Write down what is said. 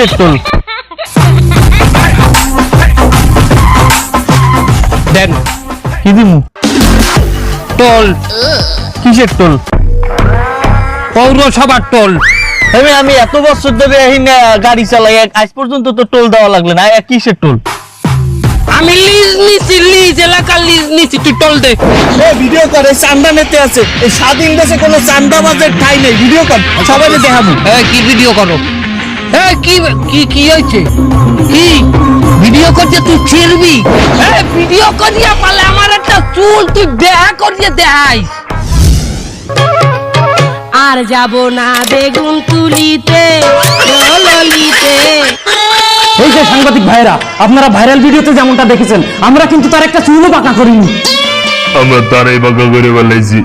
কিসের টোল? দেন কি দিমু? টোল। কিসের টোল? পৌরসভার টোল। আমি এত বছর ধরে গাড়ি চালাই, আজ পর্যন্ত তো টোল দেওয়া লাগলো না। কিসের টোল? আমি লিজ এলাকার লিজ নিছি, তুই টোল দে। ভিডিও করে চান্দা নিতে আছে। এই স্বাধীন দেশে কোনো চান্দাবাজের ঠাই নেই। ভিডিও কর, সবাই দেখাবো। কি ভিডিও করো? কি কি হয়েছে? কি ভিডিও করছে? তুই ছিড়বি? ভিডিও করিয়া পালে আমার একটা চুল তুই দেখা করিয়ে দেখাই। আর যাব না বেগুন তুলিতে ললিতে। এই যে সাংবাদিক ভাইরা, আপনারা ভাইরাল ভিডিওতে যেমনটা দেখেছেন, আমরা কিন্তু তার একটা চুলও বাঁকা করিনি। আমরা তারাই বাঁকা করে বলাইছি।